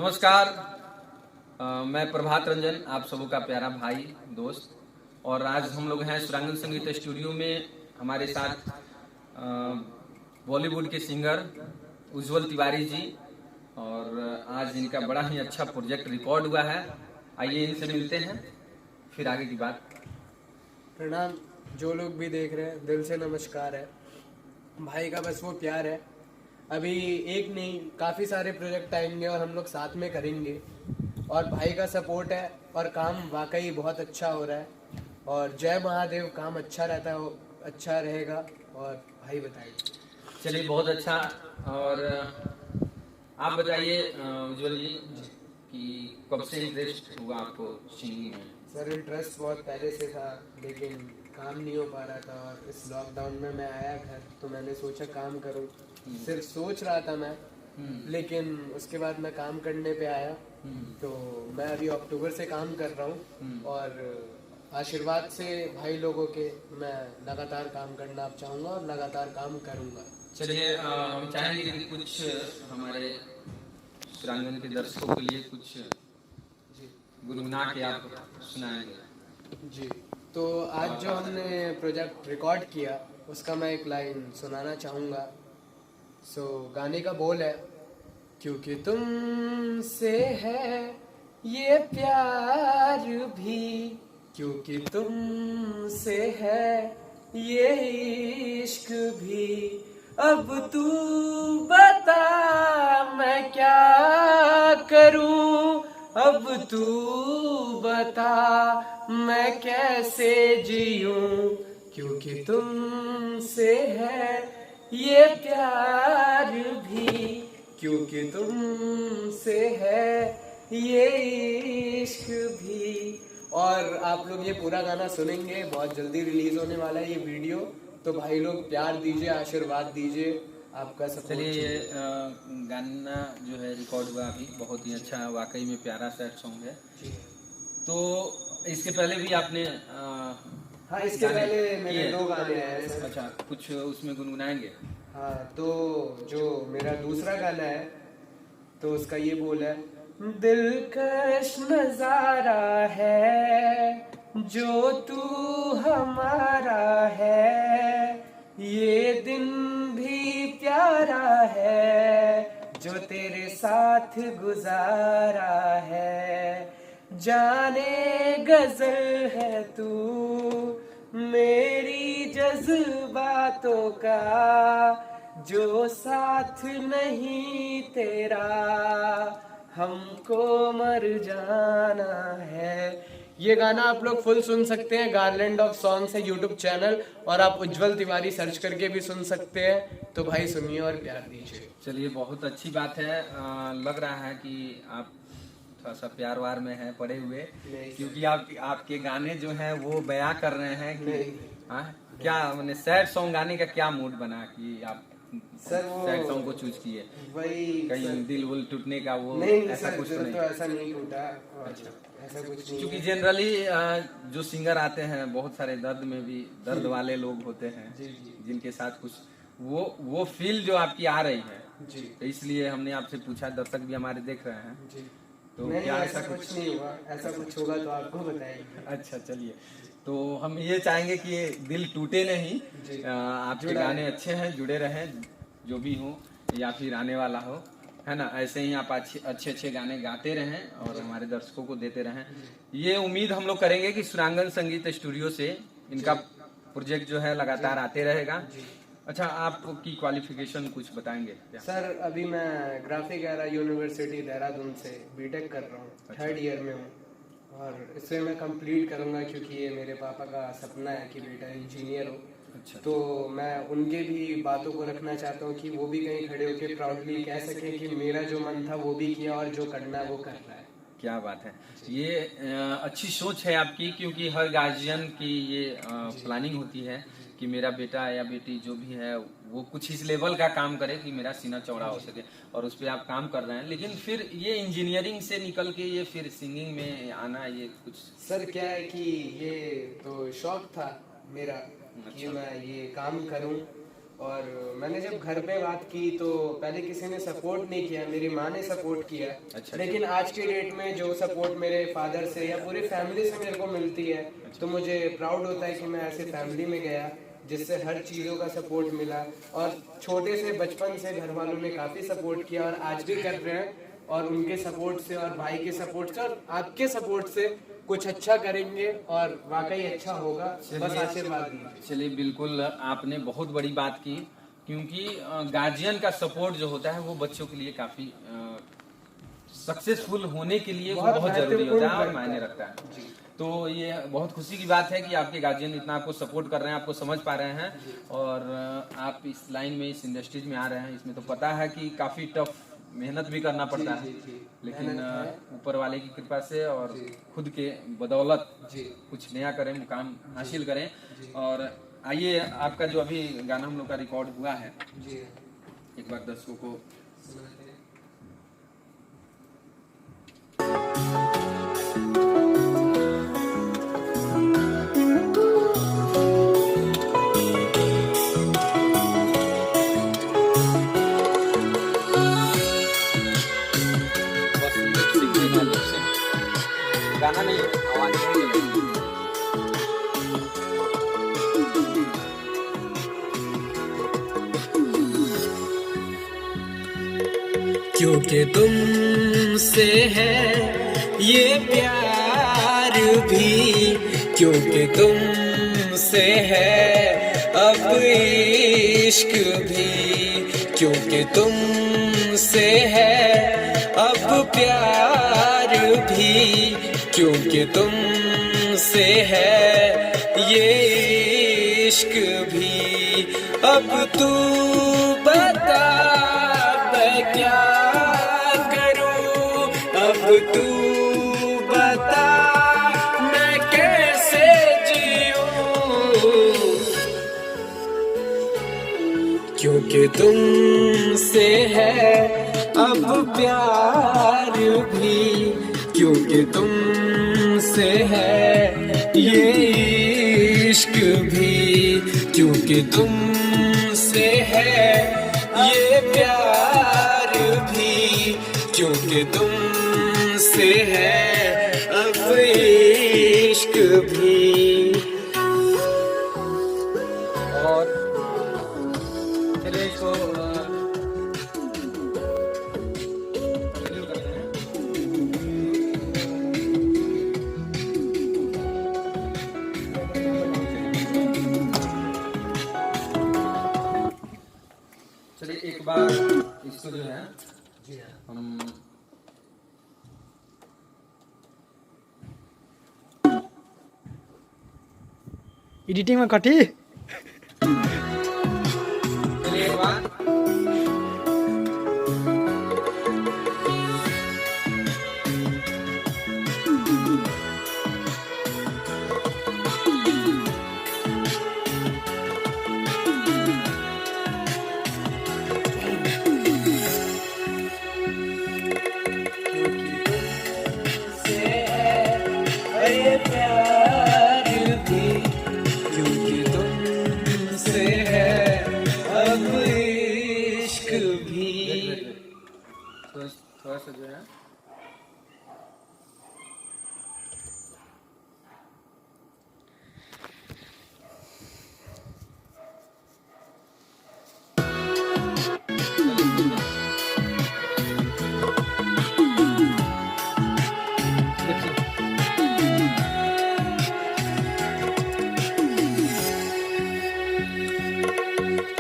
नमस्कार। मैं प्रभात रंजन, आप सबों का प्यारा भाई दोस्त। और आज हम लोग हैं सुरांगन संगीत स्टूडियो में। हमारे साथ बॉलीवुड के सिंगर उज्जवल तिवारी जी, और आज इनका बड़ा ही अच्छा प्रोजेक्ट रिकॉर्ड हुआ है। आइए इनसे मिलते हैं, फिर आगे की बात। प्रणाम। जो लोग भी देख रहे हैं दिल से नमस्कार है। भाई का बस वो प्यार है। अभी एक नहीं काफ़ी सारे प्रोजेक्ट आएंगे और हम लोग साथ में करेंगे, और भाई का सपोर्ट है और काम वाकई बहुत अच्छा हो रहा है। और जय महादेव, काम अच्छा रहता है, अच्छा रहेगा। और भाई बताइए। चलिए, बहुत अच्छा। और आप बताइए उज्जवल जी कि कब से इंटरेस्ट हुआ आपको सिंगिंग में? सर इंटरेस्ट बहुत पहले से था, लेकिन काम नहीं हो पा रहा था। और इस लॉकडाउन में मैं आया घर, तो मैंने सोचा काम करूं। सिर्फ सोच रहा था मैं, लेकिन उसके बाद मैं काम करने पे आया। तो मैं अभी अक्टूबर से काम कर रहा हूँ, और आशीर्वाद से भाई लोगों के मैं लगातार काम करना अब चाहूँगा और लगातार काम करूँगा। चलिए, हम चाहेंगे कि कुछ हमारे सुरांगन के दर्शकों के लिए कुछ जी गुनगुना के आप सुनाएंगे। जी। तो आज जो हमने प्रोजेक्ट रिकॉर्ड किया उसका मैं एक लाइन सुनाना चाहूँगा। गाने का बोल है, क्योंकि तुमसे है ये प्यार भी, क्योंकि तुमसे है ये इश्क भी। अब तू बता मैं क्या करूं, अब तू बता मैं कैसे जीऊं, क्योंकि तुमसे है ये प्यार भी, क्योंकि तुमसे है ये इश्क भी। और आप लोग ये पूरा गाना सुनेंगे, बहुत जल्दी रिलीज होने वाला है ये वीडियो। तो भाई लोग प्यार दीजिए, आशीर्वाद दीजिए, आपका सपोर्ट। चलिए, ये गाना जो है रिकॉर्ड हुआ अभी, बहुत ही अच्छा, वाकई में प्यारा सैड सॉन्ग है। तो इसके पहले भी आपने हाँ, इसके पहले मेरे 2 गाने आए हैं। अच्छा, कुछ उसमें गुनगुनाएंगे? हाँ, तो जो मेरा दूसरा गाना है तो उसका ये बोल है, दिलकश नजारा है जो तू हमारा है, ये दिन भी प्यारा है जो तेरे साथ गुजारा है। जाने गजल है तू मेरी जज्बातों का, जो साथ नहीं तेरा हमको मर जाना है। ये गाना आप लोग फुल सुन सकते हैं, गार्लैंड ऑफ सॉन्ग्स है यूट्यूब चैनल, और आप उज्जवल तिवारी सर्च करके भी सुन सकते हैं। तो भाई सुनिए और प्यार दीजिए। चलिए, बहुत अच्छी बात है। लग रहा है कि आप थोड़ा सा प्यार वार में है पड़े हुए, क्योंकि आपके गाने जो हैं वो बयां कर रहे हैं कि क्या मैंने सैड सॉन्ग गाने का क्या मूड बना कि आप सर वो सैड सॉन्ग को चूज किए? वही कहीं दिल वुल टूटने का वो नहीं ऐसा सर, कुछ तो दिल नहीं? तो ऐसा नहीं टूटा। अच्छा, ऐसा कुछ नहीं क्योंकि है। जनरली जो सिंगर आते हैं बहुत सारे दर्द में भी दर्द वाले लोग होते हैं, जी जी जिनके साथ कुछ वो फील जो आपकी आ रही है, जी तो इसलिए हमने आपसे पूछा। दर्शक भी हमारे देख रहे हैं, जी। तो नहीं, क्या ऐसा कुछ नहीं हुआ। ऐसा कुछ होगा तो आपको बताएंगे। अच्छा, चलिए। तो हम ये चाहेंगे कि ये दिल टूटे नहीं, जी। आपके जुड़ा गाने रहे। अच्छे हैं, जुड़े रहें, जो भी हो या फिर आने वाला हो, है ना, ऐसे ही आप अच्छे अच्छे गाने गाते रहें और हमारे दर्शकों को देते रहें। ये उम्मीद हम लोग करेंगे कि सुरांगन संगीत स्टूडियो से इनका प्रोजेक्ट जो है लगातार आते रहेगा। अच्छा, आपकी क्वालिफिकेशन कुछ बताएंगे क्या? सर अभी मैं ग्राफिक एरा यूनिवर्सिटी देहरादून से बीटेक कर रहा हूँ, 3rd ईयर में हूँ। और इसे मैं कंप्लीट करूँगा, क्योंकि ये मेरे पापा का सपना है कि बेटा इंजीनियर हो। अच्छा, तो मैं उनके भी बातों को रखना चाहता हूँ कि वो भी कहीं खड़े होकर प्राउडली कह सकें कि मेरा जो मन था वो भी किया और जो करना है वो कर रहा है। क्या बात है। ये अच्छी सोच है आपकी, क्योंकि हर गार्जियन की ये प्लानिंग होती है कि मेरा बेटा या बेटी जो भी है वो कुछ इस लेवल का काम करे कि मेरा सीना चौड़ा हो सके, और उस पर आप काम कर रहे हैं। लेकिन फिर ये इंजीनियरिंग से निकल के ये फिर सिंगिंग में आना, ये कुछ? सर क्या है कि ये तो शौक था मेरा कि मैं ये काम करूं, और मैंने जब घर पे बात की तो पहले किसी ने सपोर्ट नहीं किया, मेरी माँ ने सपोर्ट किया। अच्छा। लेकिन आज के डेट में जो सपोर्ट मेरे फादर से या पूरी फैमिली से मेरे को मिलती है, तो मुझे प्राउड होता है कि मैं ऐसे फैमिली में गया जिससे हर चीज़ों का सपोर्ट मिला। और छोटे से बचपन से घर वालों ने काफ़ी सपोर्ट किया और आज भी कर रहे हैं। और उनके सपोर्ट से और भाई के सपोर्ट से और आपके सपोर्ट से कुछ अच्छा करेंगे और वाकई अच्छा होगा। बस आशीर्वाद दीजिए। चलिए, बिल्कुल आपने बहुत बड़ी बात की, क्योंकि गार्जियन का सपोर्ट जो होता है वो बच्चों के लिए काफी सक्सेसफुल होने के लिए वो बहुत जरूरी होता है और मायने रखता है। तो ये बहुत खुशी की बात है कि आपके गार्जियन इतना आपको सपोर्ट कर रहे हैं, आपको समझ पा रहे हैं और आप इस लाइन में, इस इंडस्ट्रीज में आ रहे हैं। इसमें तो पता है कि काफी टफ मेहनत भी करना पड़ता है, लेकिन ऊपर वाले की कृपा से और खुद के बदौलत कुछ नया करें, मुकाम हासिल करें। और आइए, आपका जो अभी गाना हम लोग का रिकॉर्ड हुआ है, एक बार दर्शकों को गाना नहीं, आवाज क्योंकि तुमसे है ये प्यार भी, क्योंकि तुमसे है अब इश्क भी, क्योंकि तुमसे है अब प्यार भी, क्योंकि तुमसे है ये इश्क भी। अब तू बता मैं क्या करूं, अब तू बता मैं कैसे जीऊं, क्योंकि तुमसे है अब प्यार भी, क्योंकि तुमसे है ये इश्क भी, क्योंकि तुमसे है ये प्यार भी, क्योंकि तुमसे है अब इश्क भी। और चलिए इसको एक बार इसको जो है हम एडिटिंग में कटी। चलिए एक बार थोड़ा सा जो है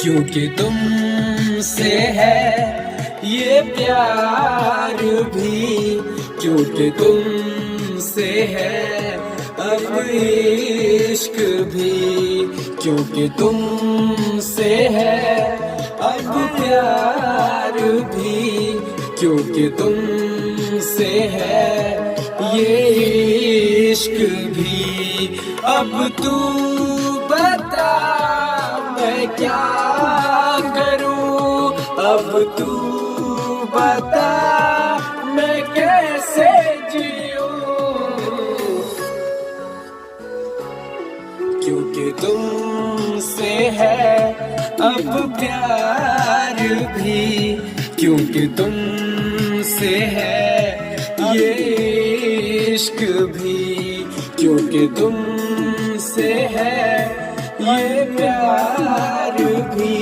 क्योंकि तुमसे है ये प्यार भी, क्योंकि तुमसे है अब इश्क भी, क्योंकि तुमसे है अब प्यार भी, क्योंकि तुमसे है ये इश्क भी। अब तू बता मैं क्या करूं, अब तू बता मैं कैसे जीऊं, क्योंकि तुमसे है अब प्यार भी, क्योंकि तुमसे है ये इश्क भी, क्योंकि तुमसे है ये प्यार भी,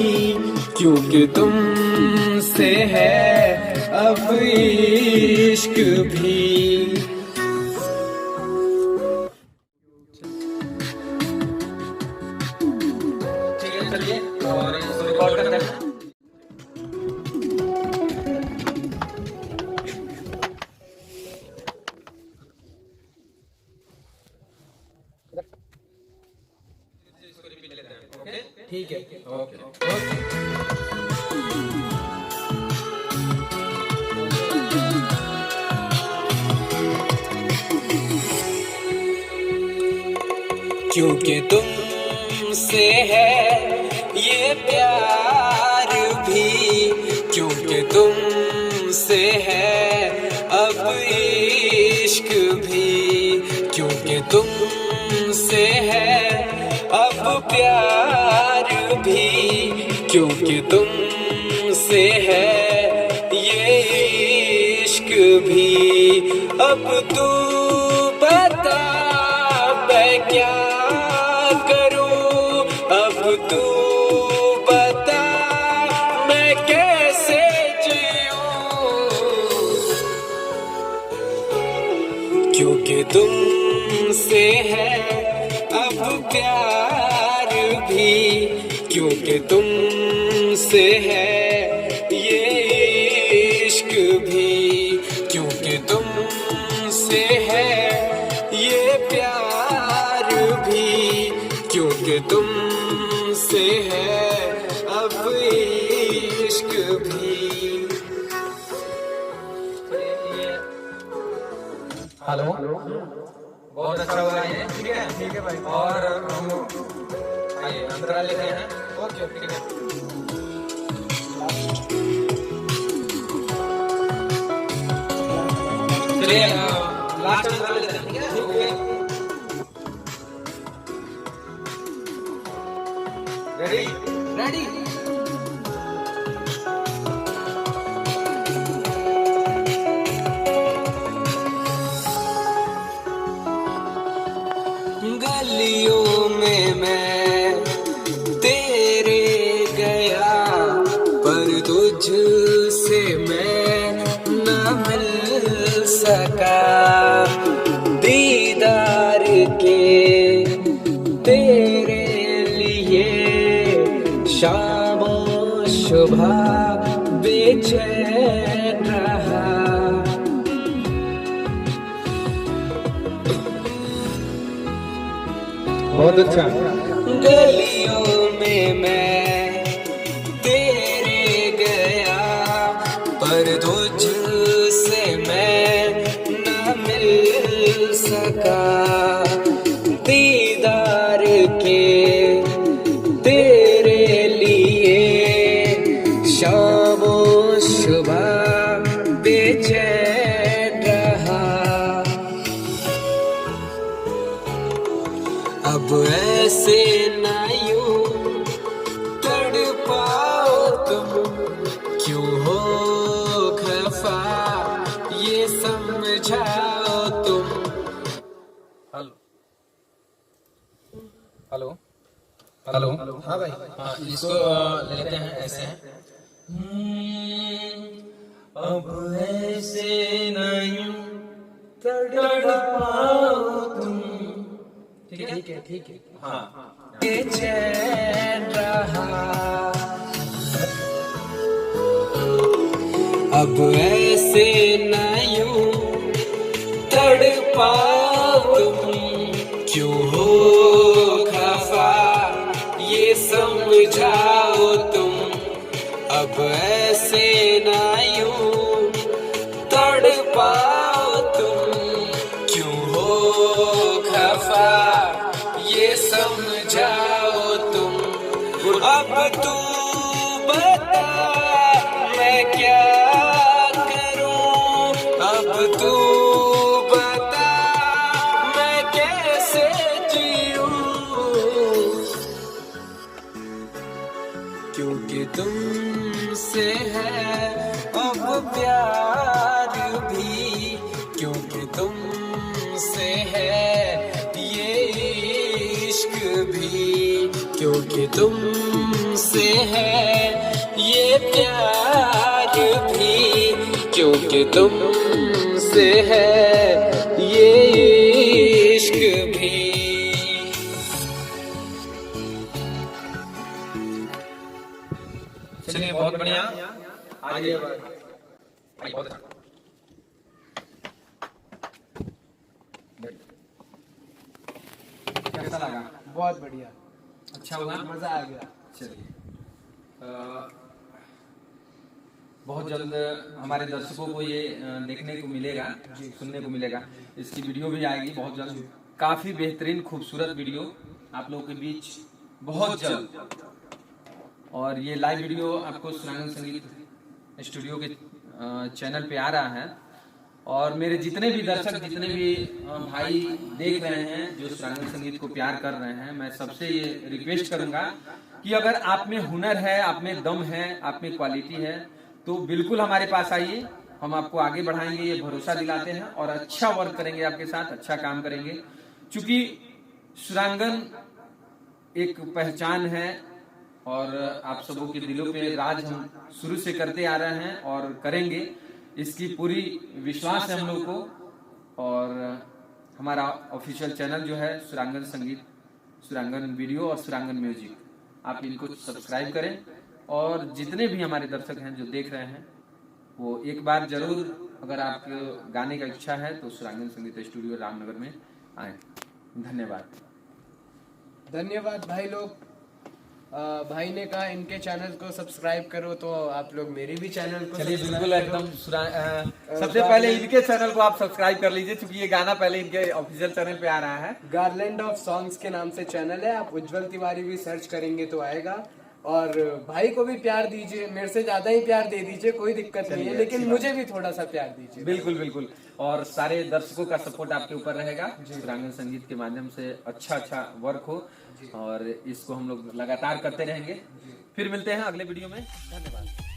क्योंकि तुमसे है अब इश्क भी। ठीक है, चलिए और इसको रिकॉर्ड करते हैं। इसको रिपीट लेते हैं, ओके? ठीक है। ओके। क्योंकि तुमसे है ये प्यार भी, क्योंकि तुमसे है अब इश्क भी, क्योंकि तुमसे है अब प्यार भी, क्योंकि तुमसे है ये इश्क भी। अब तू बता मैं क्या करूं, अब तू बता मैं कैसे जीऊं, क्योंकि तुमसे है अब प्यार भी, क्योंकि तुमसे है ये इश्क भी, क्योंकि तुमसे है ये प्यार भी, क्योंकि तुमसे है अब इश्क भी। हेलो, बहुत अच्छा हुआ ये, ठीक है? ठीक है भाई। और हम लोग आइए अंतराल लेते हैं। ओके, ठीक है। चलिए लास्ट अंतराल लेते हैं, ठीक है? ओके। रेडी? रेडी। गलियों में मैं तेरे गया, पर तुझसे मैं न मिल सका, दीदार के तेरे लिए शामों सुबह बेचैन रहा। बहुत अच्छा। गलियों में मैं तेरे गया, पर तुझसे मैं न मिल सका, दीदार के तेरे लिए शामों सुबह बेचैन रहा। अब ऐसे ना यूं तड़पाओ तुम, क्यों हो खफा ये समझाओ तुम। Hello, hello, hello. हाँ भाई। हाँ, इसको लेते हैं ऐसे हैं। अब ऐसे न यूं तड़पाओ तुम, ठीक है? ठीक है। हाँ। बेचैन रहा, अब ऐसे न यूं तड़पाओ तुम, क्यों हो खफा ये समझाओ तुम। अब ऐसे न यूं तड़पाओ तुम, क्यों हो खफा ये समझाओ तुम। अब तू बता मैं क्या करूं, अब तू बता मैं कैसे जीऊं, तुमसे है अब प्यार भी, क्योंकि तुमसे है ये इश्क भी, क्योंकि तुमसे है ये प्यार भी, क्योंकि तुमसे है ये इश्क भी। चलिए बहुत बढ़िया, आगे बहुत अच्छा। कैसा लगा? बहुत बढ़िया, अच्छा हुआ, मजा आ गया। चलिए बहुत जल्द हमारे दर्शकों को ये देखने को मिलेगा, सुनने को मिलेगा। इसकी वीडियो भी आएगी बहुत जल्द, काफी बेहतरीन खूबसूरत वीडियो आप लोगों के बीच बहुत जल्द। और ये लाइव वीडियो आपको सुरांगन संगीत स्टूडियो के चैनल पे आ रहा है। और मेरे जितने भी दर्शक, जितने भी भाई देख रहे हैं जो सुरांगन संगीत को प्यार कर रहे हैं, मैं सबसे ये रिक्वेस्ट करूंगा कि अगर आप में हुनर है, आप में दम है, आप में क्वालिटी है, तो बिल्कुल हमारे पास आइए, हम आपको आगे बढ़ाएंगे, ये भरोसा दिलाते हैं। और अच्छा वर्क करेंगे आपके साथ, अच्छा काम करेंगे, क्योंकि सुरांगन एक पहचान है और आप सबों के दिलों पे राज हम शुरू से करते आ रहे हैं और करेंगे, इसकी पूरी विश्वास है हम लोग को। और हमारा ऑफिशियल चैनल जो है सुरांगन संगीत, सुरांगन वीडियो और सुरांगन म्यूजिक, आप इनको सब्सक्राइब करें। और जितने भी हमारे दर्शक हैं जो देख रहे हैं, वो एक बार जरूर, अगर आपको गाने का इच्छा है तो सुरांगन संगीत स्टूडियो रामनगर में आए। धन्यवाद। धन्यवाद भाई लोग। भाई ने कहा इनके चैनल को सब्सक्राइब करो, तो आप लोग मेरे भी चैनल को चलिए बिल्कुल एकदम सबसे पहले इनके चैनल को आप सब्सक्राइब कर लीजिए, क्योंकि ये गाना पहले इनके ऑफिशियल चैनल पे आ रहा है। गार्लैंड ऑफ सॉन्ग्स के नाम से चैनल है, आप उज्जवल तिवारी भी सर्च करेंगे तो आएगा। और भाई को भी प्यार दीजिए, मेरे से ज्यादा ही प्यार दे दीजिए, कोई दिक्कत नहीं है, लेकिन मुझे भी थोड़ा सा प्यार दीजिए। बिल्कुल बिल्कुल। और सारे दर्शकों का सपोर्ट आपके ऊपर रहेगा, सुरांगन संगीत के माध्यम से अच्छा वर्क हो, और इसको हम लोग लगातार करते रहेंगे। फिर मिलते हैं अगले वीडियो में। धन्यवाद।